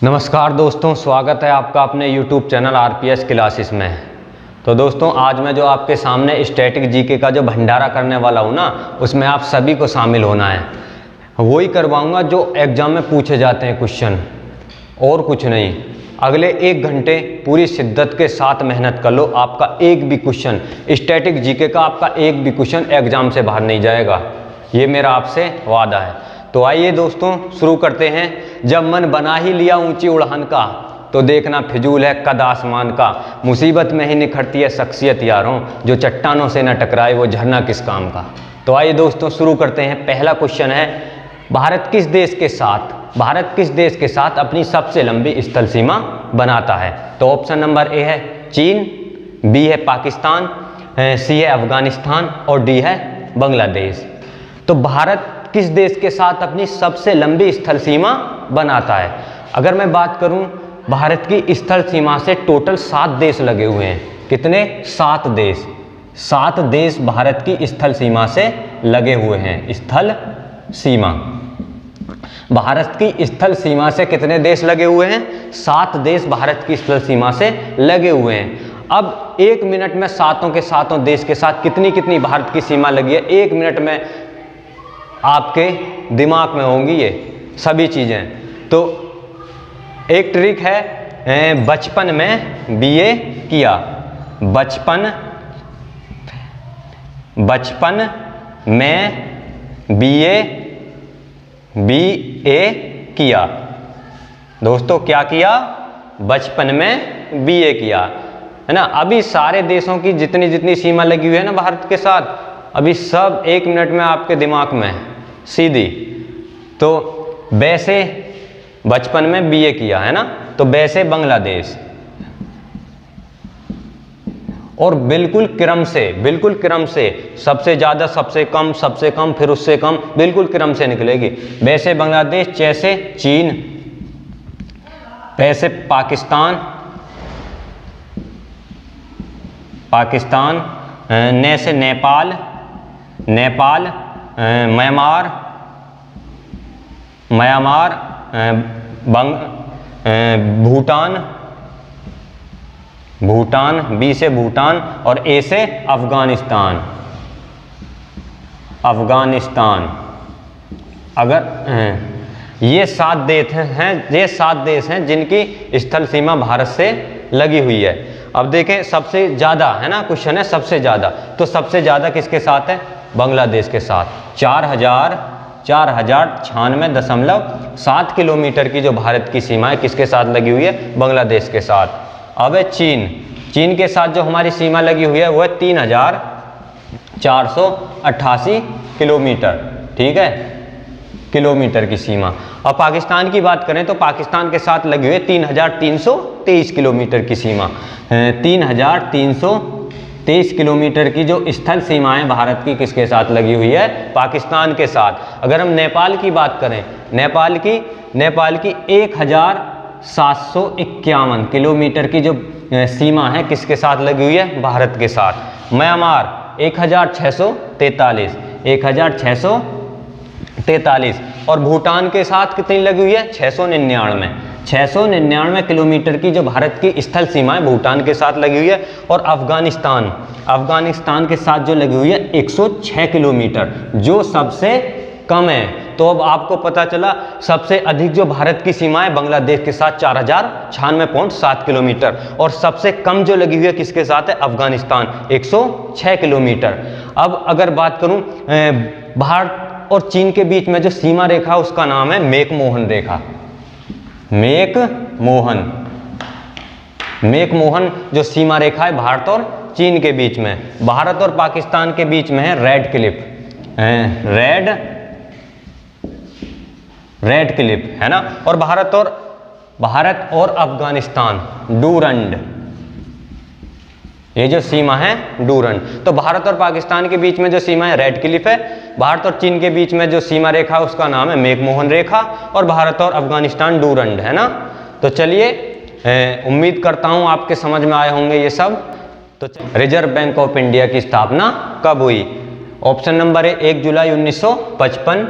नमस्कार दोस्तों, स्वागत है आपका अपने YouTube चैनल RPS क्लासेस में। तो दोस्तों, आज मैं जो आपके सामने स्टैटिक जीके का जो भंडारा करने वाला हूँ ना, उसमें आप सभी को शामिल होना है। वही करवाऊँगा जो एग्ज़ाम में पूछे जाते हैं क्वेश्चन, और कुछ नहीं। अगले 1 घंटे पूरी शिद्दत के साथ मेहनत कर लो। आपका एक भी क्वेश्चन स्टैटिक जीके का, आपका एक भी क्वेश्चन एग्ज़ाम से बाहर नहीं जाएगा, ये मेरा आपसे वादा है। तो आइए दोस्तों, शुरू करते हैं। जब मन बना ही लिया ऊंची उड़ान का, तो देखना फिजूल है कद आसमान का। मुसीबत में ही निखरती है शख्सियत यारों, जो चट्टानों से न टकराए वो झरना किस काम का। तो आइए दोस्तों, शुरू करते हैं। पहला क्वेश्चन है, भारत किस देश के साथ अपनी सबसे लंबी स्थल सीमा बनाता है? तो ऑप्शन नंबर ए है चीन, बी है पाकिस्तान, सी है अफगानिस्तान और डी है बांग्लादेश। तो भारत किस देश के साथ अपनी सबसे लंबी स्थल सीमा बनाता है? अगर मैं बात करूं, भारत की स्थल सीमा से टोटल 7 देश लगे हुए हैं। कितने? 7 देश। 7 देश भारत की स्थल सीमा से लगे हुए हैं। स्थल सीमा, भारत की स्थल सीमा से कितने देश लगे हुए हैं? 7 देश भारत की स्थल सीमा से लगे हुए हैं। अब 1 मिनट में सातों के सातों देश के साथ कितनी भारत की सीमा लगी है, 1 मिनट में आपके दिमाग में होंगी ये सभी चीज़ें। तो एक ट्रिक है, बचपन में बीए किया, बचपन में बीए किया। दोस्तों, क्या किया? बचपन में बीए किया, है ना। अभी सारे देशों की जितनी सीमा लगी हुई है ना भारत के साथ, अभी सब 1 मिनट में आपके दिमाग में सीधी। तो वैसे बचपन में बीए किया, है ना, तो वैसे बांग्लादेश, और बिल्कुल क्रम से सबसे ज़्यादा, सबसे कम, फिर उससे कम, बिल्कुल क्रम से निकलेगी। वैसे बांग्लादेश, जैसे चीन, वैसे पाकिस्तान, ने से नेपाल, म्यांमार, भूटान, बी से भूटान और ए से अफगानिस्तान। अगर ये 7 देश हैं जिनकी स्थल सीमा भारत से लगी हुई है। अब देखें, सबसे ज़्यादा, है ना, क्वेश्चन है सबसे ज़्यादा, तो सबसे ज़्यादा किसके साथ है? बांग्लादेश के साथ। 4096.7 किलोमीटर की जो भारत की सीमा है किसके साथ लगी हुई है? बांग्लादेश के साथ। अब है चीन के साथ जो हमारी सीमा लगी हुई है वो है 3488 किलोमीटर, ठीक है, किलोमीटर की सीमा। और पाकिस्तान की बात करें तो पाकिस्तान के साथ लगी हुई है 3323 किलोमीटर की सीमा। 3323 किलोमीटर की जो स्थल सीमाएं भारत की किसके साथ लगी हुई है? पाकिस्तान के साथ। अगर हम नेपाल की बात करें, नेपाल की 1751 किलोमीटर की जो सीमा है किसके साथ लगी हुई है? भारत के साथ। म्यांमार 1643, और भूटान के साथ कितनी लगी हुई है? 699 किलोमीटर की जो भारत की स्थल सीमा है भूटान के साथ लगी हुई है। और अफगानिस्तान के साथ जो लगी हुई है 106 किलोमीटर, जो सबसे कम है। तो अब आपको पता चला, सबसे अधिक जो भारत की सीमा है बांग्लादेश के साथ 4096.7 किलोमीटर, और सबसे कम जो लगी हुई है किसके साथ है? अफगानिस्तान, 106 किलोमीटर। अब अगर बात करूं, भारत और चीन के बीच में जो सीमा रेखा उसका नाम है मैकमोहन रेखा। मैकमोहन जो सीमा रेखा है भारत और चीन के बीच में। भारत और पाकिस्तान के बीच में है रेड क्लिफ, है ना। और भारत और अफगानिस्तान डूरंड, ये जो सीमा है डूरंड। तो भारत और पाकिस्तान के बीच में जो सीमा है रेड क्लिफ है, भारत और चीन के बीच में जो सीमा रेखा उसका नाम है मैकमोहन रेखा, और भारत और अफगानिस्तान डूरंड, है ना। तो चलिए, उम्मीद करता हूं आपके समझ में आए होंगे ये सब। तो रिजर्व बैंक ऑफ इंडिया की स्थापना कब हुई? ऑप्शन नंबर ए 1 जुलाई 1955,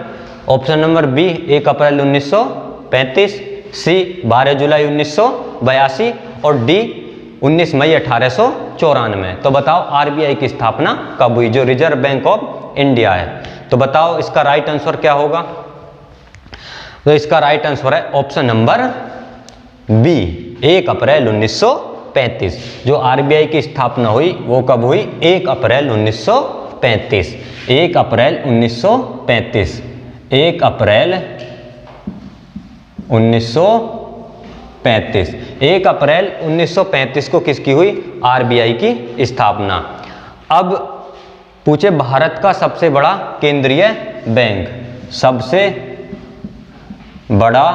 ऑप्शन नंबर बी 1 अप्रैल 1935, सी 12 जुलाई 1982 और डी 19 मई 1894। तो बताओ आरबीआई की स्थापना कब हुई, जो रिजर्व बैंक ऑफ इंडिया है। तो बताओ इसका राइट आंसर क्या होगा। तो इसका राइट आंसर है ऑप्शन नंबर बी, 1 अप्रैल 1935। जो आरबीआई की स्थापना हुई वो कब हुई, 1 अप्रैल 1935। 1 अप्रैल 1935, 1 अप्रैल 1935। 1 अप्रैल 1935 को किसकी हुई, आरबीआई की स्थापना। अब पूछे भारत का सबसे बड़ा केंद्रीय बैंक, सबसे बड़ा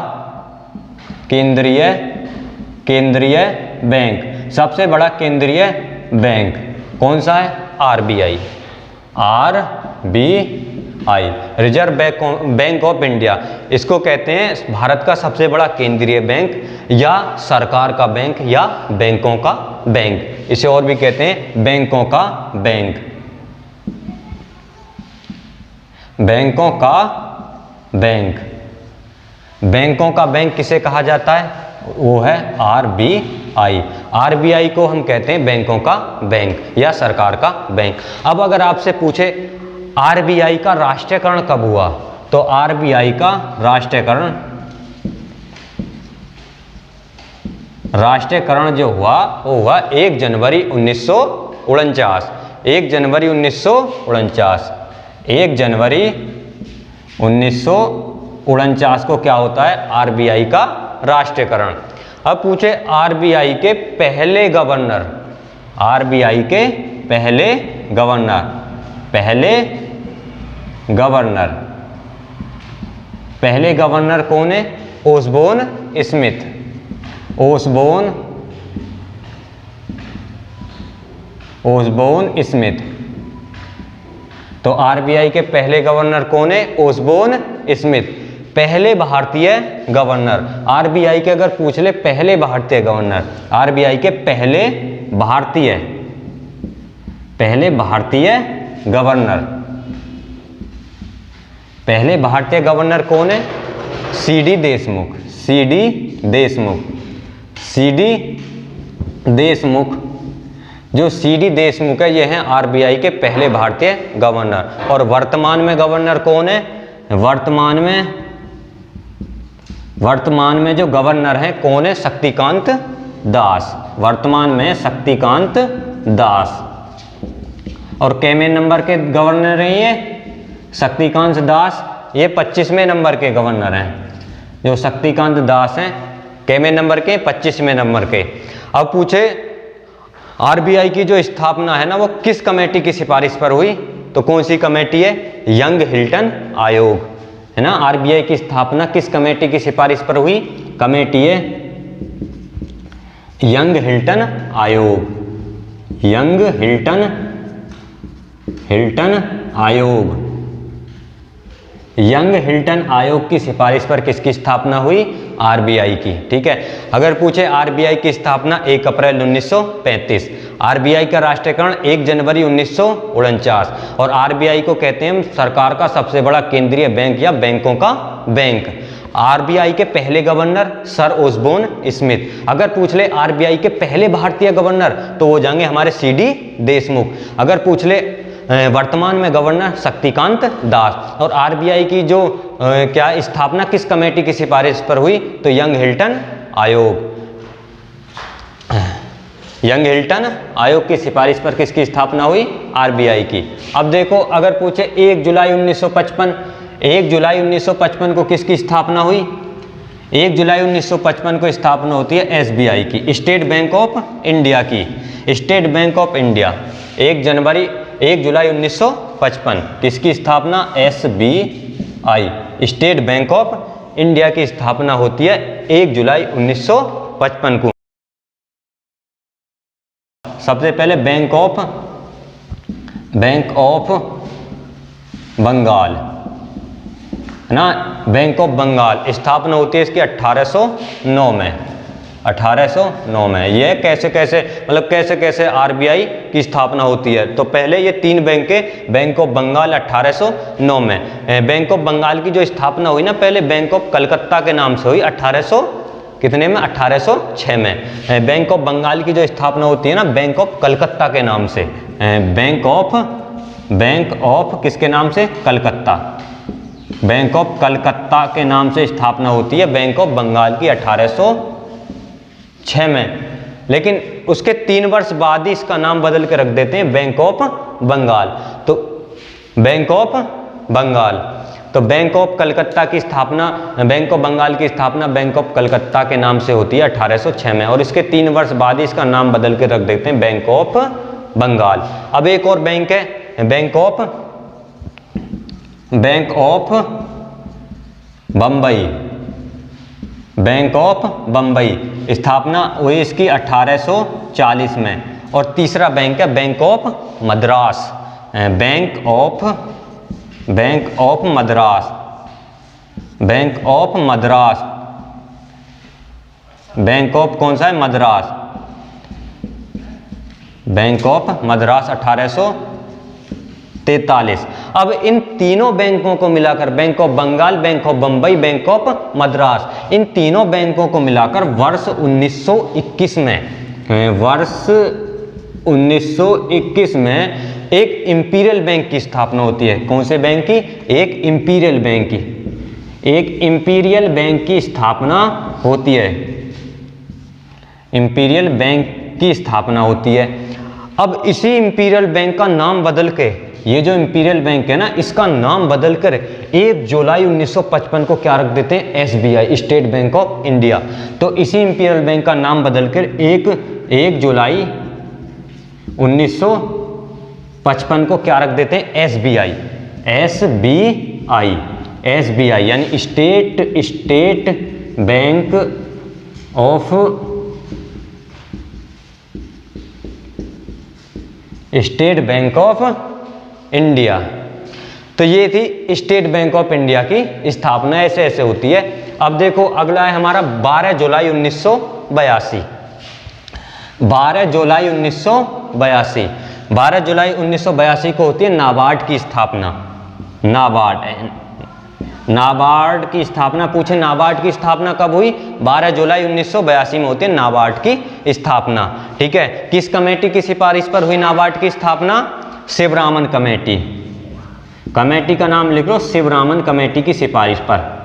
केंद्रीय बैंक, सबसे बड़ा केंद्रीय बैंक कौन सा है, RBI. RBI, reserve bank of India, इसको कहते हैं भारत का सबसे बड़ा केंद्रीय बैंक या सरकार का बैंक या बैंकों का बैंक। इसे और भी कहते हैं बैंकों का बैंक, बैंकों का बैंक। बैंकों का बैंक किसे कहा जाता है, वो है आरबीआई। आरबीआई को हम कहते हैं बैंकों का बैंक या सरकार का बैंक। अब अगर आपसे पूछे आरबीआई का राष्ट्रीयकरण कब हुआ, तो आरबीआई का राष्ट्रीयकरण जो हुआ वो हुआ 1 जनवरी 1949। 1 जनवरी 1949, 1 जनवरी 1949 को क्या होता है, आरबीआई का राष्ट्रीयकरण। अब पूछे आरबीआई के पहले गवर्नर, आरबीआई के पहले गवर्नर, पहले गवर्नर कौन है, ओसबोर्न स्मिथ। Osborne Smith. तो आरबीआई के पहले गवर्नर कौन है, ओसबोर्न स्मिथ, पहले भारतीय गवर्नर। आरबीआई के अगर पूछ ले पहले भारतीय गवर्नर, आरबीआई के पहले भारतीय गवर्नर, पहले भारतीय गवर्नर कौन है, सीडी देशमुख। जो सीडी देशमुख है ये हैं आरबीआई के पहले भारतीय गवर्नर। और वर्तमान में गवर्नर कौन है, वर्तमान में जो गवर्नर हैं कौन है, शक्तिकांत दास। वर्तमान में शक्तिकांत दास। और केमें नंबर के गवर्नर हैं ये शक्तिकांत दास, ये 25वें नंबर के गवर्नर हैं। जो शक्तिकांत दास हैं केमें नंबर के, 25वें नंबर के। अब पूछे आरबीआई की जो स्थापना है ना वो किस कमेटी की सिफारिश पर हुई, तो कौन सी कमेटी है, यंग हिल्टन आयोग है ना। आरबीआई की स्थापना किस कमेटी की सिफारिश पर हुई, कमेटी है यंग हिल्टन आयोग। यंग हिल्टन आयोग की सिफारिश पर किसकी स्थापना हुई, आरबीआई की। ठीक है। अगर पूछे आरबीआई की स्थापना 1 अप्रैल 1935, आरबीआई का राष्ट्रीयकरण 1 जनवरी 1949 और आरबीआई को कहते हैं सरकार का सबसे बड़ा केंद्रीय बैंक या बैंकों का बैंक। आरबीआई के पहले गवर्नर सर ओसबोर्न स्मिथ। अगर पूछ ले आरबीआई के पहले भारतीय गवर्नर तो वो जाएंगे हमारे सीडी देशमुख। अगर पूछ ले वर्तमान में गवर्नर शक्तिकांत दास। और आरबीआई की जो क्या स्थापना किस कमेटी की सिफारिश पर हुई, तो यंग हिल्टन आयोग। यंग हिल्टन आयोग की सिफारिश पर किसकी स्थापना हुई, आरबीआई की। अब देखो अगर पूछे 1 जुलाई 1955, 1 जुलाई 1955 को किसकी स्थापना हुई, 1 जुलाई 1955 को स्थापना होती है एसबीआई की, स्टेट बैंक ऑफ इंडिया की। स्टेट बैंक ऑफ इंडिया 1 जुलाई 1955 किसकी स्थापना, SBI, state bank of India की स्थापना होती है 1 जुलाई 1955 को। सबसे पहले बैंक ऑफ बंगाल ना, बैंक ऑफ बंगाल स्थापना होती है इसकी 1809 में। 1809 में। ये कैसे कैसे आरबीआई की स्थापना होती है, तो पहले ये 3 बैंक, बैंक ऑफ बंगाल 1809 में। बैंक ऑफ बंगाल की जो स्थापना हुई ना, पहले बैंक ऑफ कलकत्ता के नाम से हुई 1800 कितने में? 1806 में। बैंक ऑफ बंगाल की जो स्थापना होती है ना, बैंक ऑफ कलकत्ता के नाम से, बैंक ऑफ किसके नाम से? कलकत्ता। बैंक ऑफ कलकत्ता के नाम से स्थापना होती है बैंक ऑफ बंगाल की 1806 में। लेकिन उसके 3 वर्ष बाद ही इसका नाम बदल के रख देते हैं बैंक ऑफ बंगाल। तो बैंक ऑफ बंगाल, तो बैंक ऑफ कलकत्ता की स्थापना, बैंक ऑफ बंगाल की स्थापना बैंक ऑफ कलकत्ता के नाम से होती है 1806 में, और इसके 3 वर्ष बाद ही इसका नाम बदल के रख देते हैं बैंक ऑफ बंगाल। अब एक और बैंक है, bank of Bombay, bank of Bombay, स्थापना हुई इसकी 1840 में। और तीसरा बैंक है bank of Madras, bank of Madras, bank of Madras, bank of कौन सा है? Madras, bank of Madras 1843। अब इन तीनों बैंकों को मिलाकर, bank of Bengal, bank of Bombay, bank of Madras, इन तीनों बैंकों को मिलाकर वर्ष 1921 में, वर्ष 1921 में एक इंपीरियल बैंक की स्थापना होती है। कौन से बैंक की? एक इंपीरियल बैंक की, एक इंपीरियल बैंक की स्थापना होती है, इंपीरियल बैंक की स्थापना होती है। अब इसी इंपीरियल बैंक का नाम बदल के, ये जो इंपीरियल बैंक है ना, इसका नाम बदल कर 1 जुलाई 1955 को क्या रख देते हैं? SBI, state bank of India. तो इसी इंपीरियल बैंक का नाम बदल कर 1 जुलाई 1955 को क्या रख देते हैं? SBI, SBI यानी स्टेट बैंक ऑफ इंडिया। तो ये थी स्टेट बैंक ऑफ इंडिया की स्थापना, ऐसे ऐसे होती है। अब देखो अगला है हमारा 12 जुलाई 1982। 12 जुलाई 1982, 12 जुलाई 1982 को होती है नाबार्ड की स्थापना। नाबार्ड की स्थापना, पूछे नाबार्ड की स्थापना कब हुई? 12 जुलाई 1982 में होती है नाबार्ड की स्थापना। ठीक है, किस कमेटी की सिफारिश पर हुई नाबार्ड की स्थापना? शिवरामन कमेटी, कमेटी का नाम लिख लो, शिवरामन कमेटी की सिफारिश पर।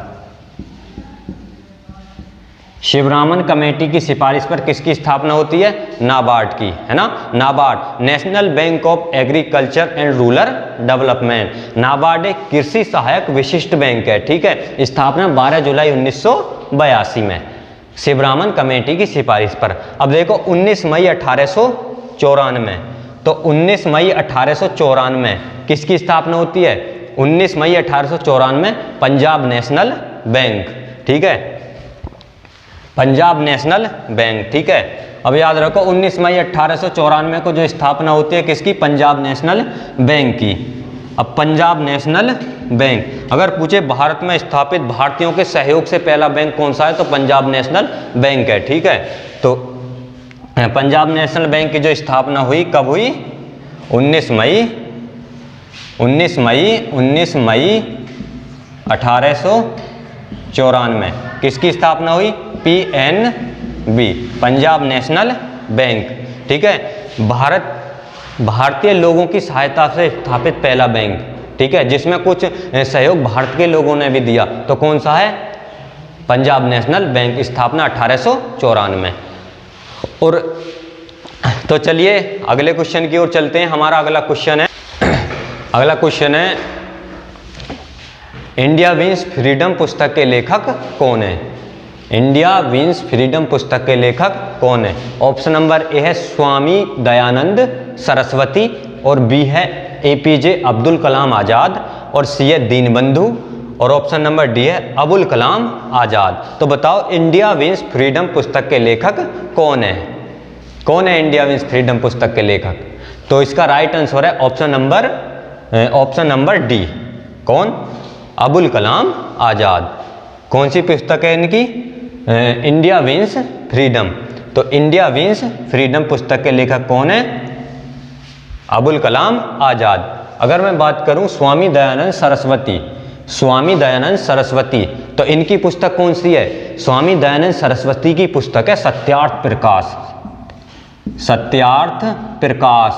शिवरामन कमेटी की सिफारिश पर किसकी स्थापना होती है? नाबार्ड की, है ना। NABARD national bank of agriculture and rural development. NABARD एक कृषि सहायक विशिष्ट बैंक है। ठीक है, स्थापना 12 जुलाई 1982 में शिवरामन कमेटी की सिफारिश पर। अब देखो 19 मई 1894, तो 19 मई 1894 किसकी स्थापना होती है? 19 मई 1894 पंजाब नेशनल बैंक। ठीक है, पंजाब नेशनल बैंक। ठीक है, अब याद रखो 19 मई 1894 को जो स्थापना होती है किसकी? पंजाब नेशनल बैंक की। अब पंजाब नेशनल बैंक, अगर पूछे भारत में स्थापित भारतीयों के सहयोग से पहला बैंक कौन सा है, तो पंजाब नेशनल बैंक है। ठीक है, तो पंजाब नेशनल बैंक की जो स्थापना हुई कब हुई? 19 मई 1894। किसकी स्थापना हुई? PNB, Punjab national bank. ठीक है, भारतीय लोगों की सहायता से स्थापित पहला बैंक। ठीक है, जिसमें कुछ सहयोग भारत के लोगों ने भी दिया, तो कौन सा है? पंजाब नेशनल बैंक, स्थापना 1894। और तो चलिए अगले क्वेश्चन की ओर चलते हैं। हमारा अगला क्वेश्चन है इंडिया विंस फ्रीडम पुस्तक के लेखक कौन है? इंडिया विंस फ्रीडम पुस्तक के लेखक कौन है? ऑप्शन नंबर ए है स्वामी दयानंद सरस्वती, और बी है APJ अब्दुल कलाम आज़ाद, और सी है दीनबंधु, और ऑप्शन नंबर डी है अबुल कलाम आज़ाद। तो बताओ इंडिया विंस फ्रीडम पुस्तक के लेखक कौन है? कौन है इंडिया विंस फ्रीडम पुस्तक के लेखक? तो इसका राइट आंसर है ऑप्शन नंबर डी। कौन? अबुल कलाम आज़ाद। कौन सी पुस्तक है इनकी? India wins freedom. तो इंडिया विंस फ्रीडम पुस्तक के लेखक कौन है? अबुल कलाम आज़ाद। अगर मैं बात करूं स्वामी दयानंद सरस्वती, स्वामी दयानंद सरस्वती। तो इनकी पुस्तक कौन सी है? स्वामी दयानंद सरस्वती की पुस्तक है सत्यार्थ प्रकाश। सत्यार्थ प्रकाश,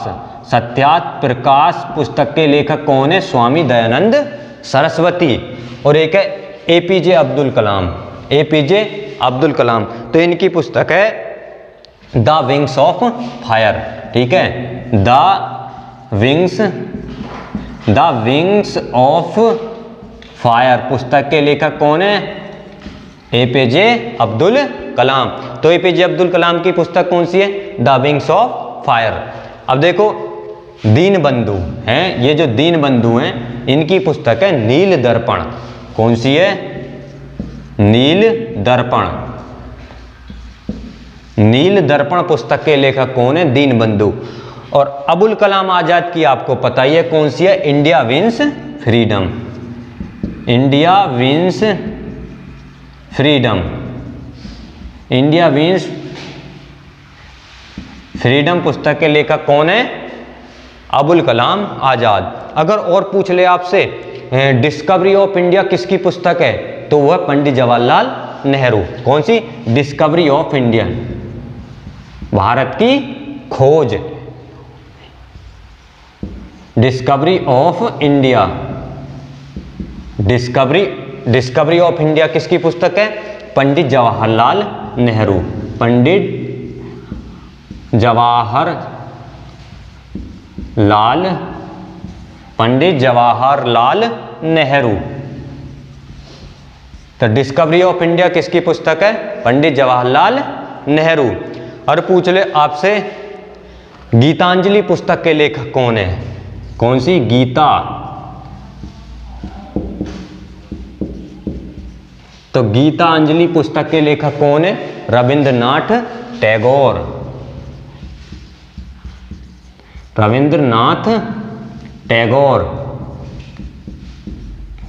सत्यार्थ प्रकाश पुस्तक के लेखक कौन है? स्वामी दयानंद सरस्वती। और एक है एपीजे अब्दुल कलाम, एपीजे अब्दुल कलाम। तो इनकी पुस्तक है द विंग्स ऑफ फायर, ठीक है, द विंग्स ऑफ फायर पुस्तक के लेखक कौन है? एपीजे अब्दुल कलाम। तो एपीजे अब्दुल कलाम की पुस्तक कौन सी है? The wings of fire. अब देखो दीन बंधु हैं, ये जो दीन बंधु हैं इनकी पुस्तक है नील दर्पण। कौन सी है? नील दर्पण। नील दर्पण पुस्तक के लेखक कौन है? दीन बंधु। और अबुल कलाम आजाद की आपको पता ही है कौन सी है? India wins freedom, India wins freedom, India wins freedom पुस्तक के लेखक कौन है? अबुल कलाम आजाद। अगर और पूछ ले आपसे डिस्कवरी ऑफ इंडिया किसकी पुस्तक है, तो वह पंडित जवाहरलाल नेहरू। कौन सी? डिस्कवरी ऑफ इंडिया, भारत की खोज, discovery of India. Discovery of India किसकी पुस्तक है? पंडित जवाहरलाल नेहरू, पंडित जवाहरलाल नेहरू। तो डिस्कवरी ऑफ इंडिया किसकी पुस्तक है? पंडित जवाहरलाल नेहरू। और पूछ ले आपसे गीतांजलि पुस्तक के लेखक कौन है? कौन सी? गीता। तो गीतांजलि पुस्तक के लेखक कौन है? रविंद्रनाथ टैगोर, रविंद्रनाथ टैगोर,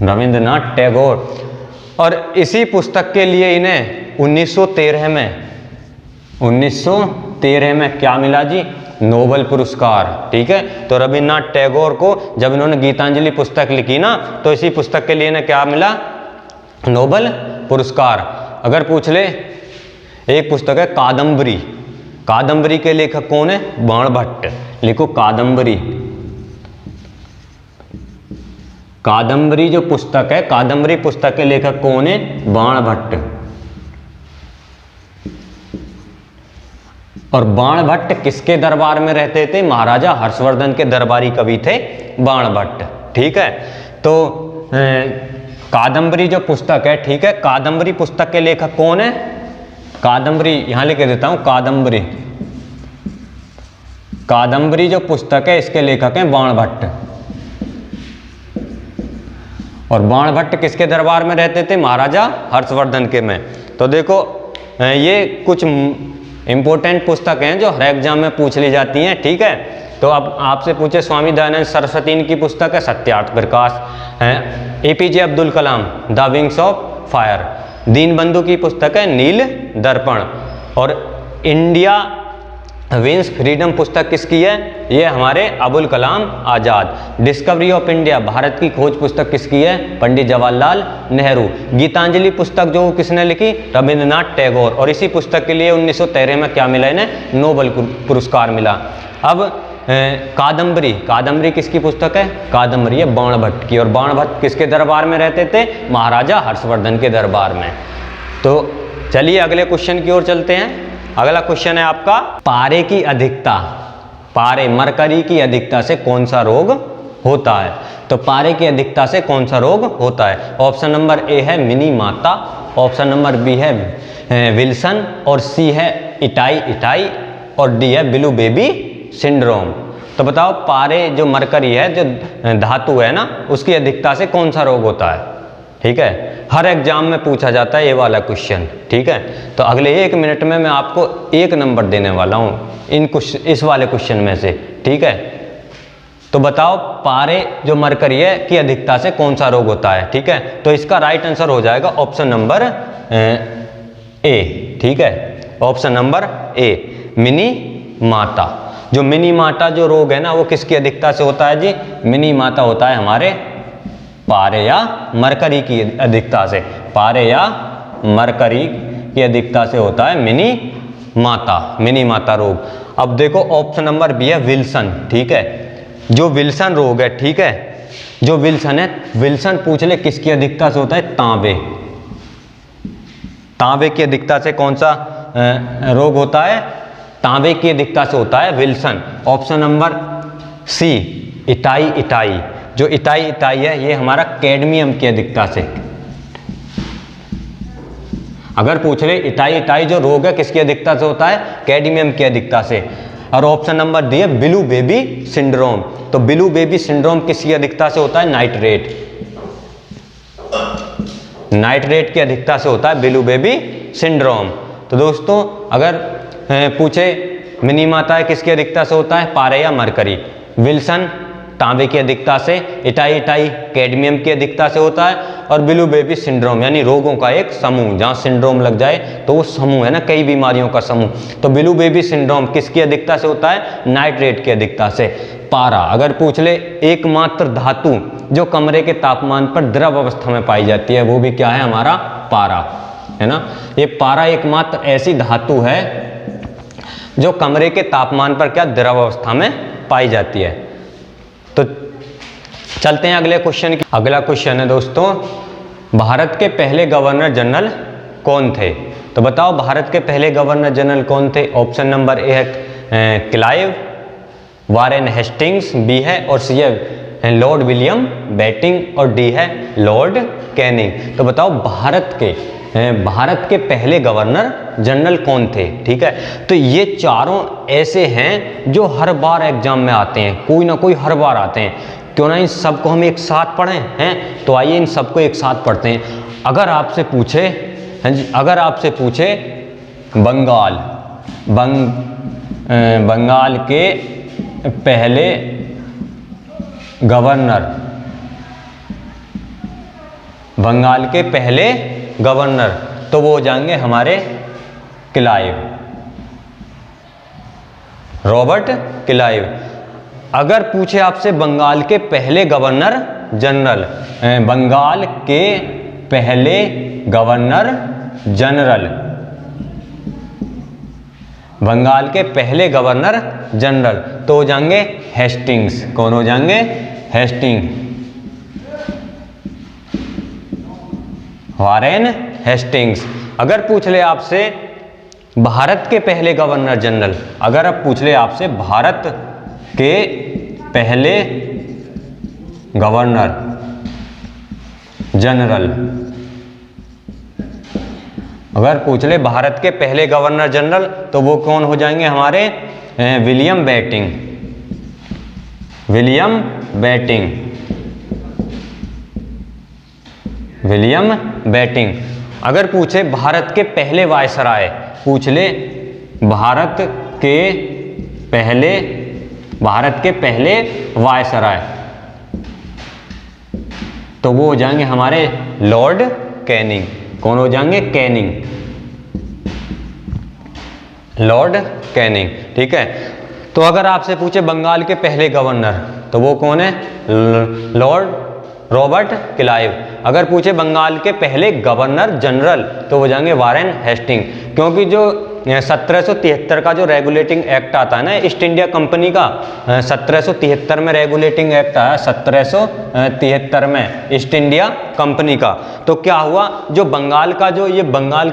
रविंद्रनाथ टैगोर। और इसी पुस्तक के लिए इन्हें 1913 में क्या मिला जी? नोबेल पुरस्कार, ठीक है। तो रविंद्रनाथ टैगोर को जब इन्होंने गीतांजलि पुस्तक लिखी ना, तो इसी पुस्तक के लिए इन्हें क्या मिला? नोबेल पुरस्कार। अगर पूछ ले एक पुस्तक है कादम्बरी, कादम्बरी के लेखक कौन है? बाणभट्ट। लिखो कादम्बरी। कादम्बरी जो पुस्तक है, कादम्बरी पुस्तक के लेखक कौन है? बाणभट्ट। और बाणभट्ट किसके दरबार में रहते थे? महाराजा हर्षवर्धन के दरबारी कवि थे बाणभट्ट, ठीक है। तो कादम्बरी जो पुस्तक है, ठीक है, कादम्बरी पुस्तक के लेखक कौन है? कादम्बरी यहां लिख देता हूं, कादम्बरी, कादम्बरी जो पुस्तक है इसके लेखक हैं बाणभट्ट। और बाणभट्ट किसके दरबार में रहते थे? महाराजा हर्षवर्धन के में। तो देखो ये कुछ इंपॉर्टेंट पुस्तक हैं जो हर एग्जाम में पूछ ली जाती हैं, ठीक है। तो अब आपसे पूछे स्वामी दयानंद सरस्वती की पुस्तक है Satyarth Prakash, APJ Abdul Kalam the wings of fire, Deen Bandhu की पुस्तक है नील दर्पण। और इंडिया विंस फ्रीडम पुस्तक किसकी है? ये हमारे Abul Kalam Azad. Discovery of India Bharat की खोज पुस्तक किसकी है? पंडित जवाहरलाल नेहरू। गीतांजलि पुस्तक जो किसने लिखी? रविंद्रनाथ टैगोर। और इसी पुस्तक के लिए 1913 में क्या मिला इन्हें? नोबेल पुरस्कार मिला। अब कादम्बरी, कादम्बरी किसकी पुस्तक है? कादम्बरी है बाणभट्ट की। और बाणभट्ट किसके दरबार में रहते थे? महाराजा हर्षवर्धन के दरबार में। तो चलिए अगले क्वेश्चन की ओर चलते हैं। अगला क्वेश्चन है आपका, पारे की अधिकता, पारे मरकरी की अधिकता से कौन सा रोग होता है? तो पारे की अधिकता से कौन सा रोग होता है? ऑप्शन नंबर ए है मिनी माता, ऑप्शन नंबर बी है विल्सन, और सी है इटाई, और डी है ब्लू बेबी सिंड्रोम। तो बताओ पारे जो मरकरी है, जो धातु है ना, उसकी अधिकता से कौन सा रोग होता है? ठीक है, हर एग्जाम में पूछा जाता है ये वाला क्वेश्चन, ठीक है। तो अगले 1 मिनट में मैं आपको 1 नंबर देने वाला हूँ इस वाले क्वेश्चन में से, ठीक है। तो बताओ पारे जो मरकरी है की अधिकता से कौन सा रोग होता है? ठीक है, तो इसका राइट आंसर हो जाएगा ऑप्शन नंबर ए, ठीक है, ऑप्शन नंबर ए मिनी माता। जो मिनी माता जो रोग है ना, वो किसकी अधिकता से होता है जी? मिनी माता होता है हमारे पारे या मरकरी की अधिकता से, पारे या मरकरी की अधिकता से होता है मिनी माता रोग। अब देखो ऑप्शन नंबर बी है विल्सन, ठीक है, जो विल्सन रोग है, ठीक है, जो विल्सन है, विल्सन पूछ ले किसकी अधिकता से होता है, तांबे, तांबे की अधिकता से कौन सा रोग होता है, तांबे की अधिकता से होता है Wilson. Option number C itai, जो इटाई है ये हमारा कैडमियम की अधिकता से। अगर पूछ ले इटाई जो रोग है किसकी अधिकता से होता है, कैडमियम की अधिकता से। और ऑप्शन नंबर डी है ब्लू बेबी सिंड्रोम, तो ब्लू बेबी सिंड्रोम किसकी अधिकता से होता है, नाइट्रेट की अधिकता से होता है ब्लू बेबी सिंड्रोम। तो दोस्तों अगर पूछे मिनी माता किसकी अधिकता से होता है, पारे या मरकरी, विल्सन तांबे की अधिकता से, इटाई कैडमियम की अधिकता से होता है, और ब्लू बेबी सिंड्रोम यानी रोगों का एक समूह, जहाँ सिंड्रोम लग जाए तो वो समूह है ना, कई बीमारियों का समूह। तो ब्लू बेबी सिंड्रोम किसकी अधिकता से होता है, नाइट्रेट की अधिकता से। पारा, अगर पूछ ले एकमात्र धातु जो कमरे के तापमान पर द्रव अवस्था में पाई जाती है, वो भी क्या है, हमारा पारा है ना। ये पारा एकमात्र ऐसी धातु है जो कमरे के तापमान पर क्या, द्रव अवस्था में पाई जाती है। तो चलते हैं अगले क्वेश्चन की। अगला क्वेश्चन है दोस्तों, भारत के पहले गवर्नर जनरल कौन थे। तो बताओ भारत के पहले गवर्नर जनरल कौन थे। ऑप्शन नंबर ए है क्लाइव, वारेन हेस्टिंग्स, बी है और सी है लॉर्ड विलियम बेटिंग, और डी है लॉर्ड कैनिंग। तो बताओ भारत के पहले गवर्नर जनरल कौन थे, ठीक है। तो ये चारों ऐसे हैं जो हर बार एग्जाम में आते हैं, कोई ना कोई हर बार आते हैं। क्यों ना इन सबको हम एक साथ पढ़ें हैं, तो आइए इन सबको एक साथ पढ़ते हैं। अगर आपसे पूछे, हैं जी, अगर आपसे पूछे बंगाल के पहले गवर्नर, तो वो हो जाएंगे हमारे क्लाइव, रॉबर्ट क्लाइव। अगर पूछे आपसे बंगाल के पहले गवर्नर जनरल, बंगाल के पहले गवर्नर जनरल, बंगाल के पहले गवर्नर जनरल, तो हो जाएंगे हेस्टिंग्स। कौन हो जाएंगे, हेस्टिंग, वारेन हेस्टिंग्स। अगर पूछ ले आपसे भारत के पहले गवर्नर जनरल, अगर अब पूछ ले आपसे भारत के पहले गवर्नर जनरल, अगर पूछ ले भारत के पहले गवर्नर जनरल, तो वो कौन हो जाएंगे हमारे विलियम बेटिंग। अगर पूछे भारत के पहले वायसराय, पूछ ले भारत के पहले वायसराय, तो वो हो जाएंगे हमारे लॉर्ड कैनिंग। कौन हो जाएंगे, कैनिंग, लॉर्ड कैनिंग, ठीक है। तो अगर आपसे पूछे बंगाल के पहले गवर्नर, तो वो कौन है, रॉबर्ट क्लाइव। अगर पूछे बंगाल के पहले गवर्नर जनरल, तो वो जाएंगे वारेन हेस्टिंग, क्योंकि जो 1773 का जो रेगुलेटिंग एक्ट आता है ना ईस्ट इंडिया कंपनी का, 1773 में रेगुलेटिंग एक्ट आया, 1773 में ईस्ट इंडिया कंपनी का। तो क्या हुआ, जो बंगाल का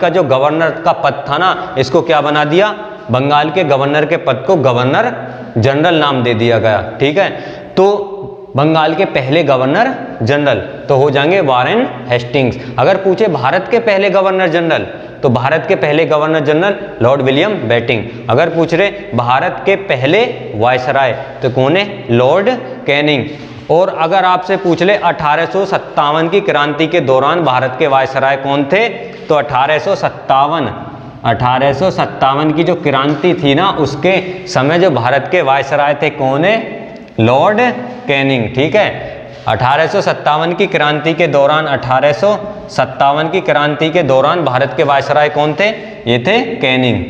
जो गवर्नर का पद था ना, इसको क्या बना दिया, बंगाल के गवर्नर के पद को गवर्नर जनरल नाम दे दिया गया, ठीक है। तो बंगाल के पहले गवर्नर जनरल तो हो जाएंगे वारेन हेस्टिंग्स। अगर पूछे भारत के पहले गवर्नर जनरल, तो भारत के पहले governor general lord William Bentinck. अगर पूछ रहे भारत के पहले वायसराय, तो कौन है, लॉर्ड कैनिंग। और अगर आपसे पूछ ले 1857 की क्रांति के दौरान भारत के वायसराय कौन थे, तो 1857 की जो क्रांति थी ना, उसके समय जो भारत के वायसराय थे कौन है, लॉर्ड कैनिंग, ठीक है। 1857 की क्रांति के दौरान 1857 की क्रांति के दौरान भारत के वायसराय कौन थे, ये थे कैनिंग।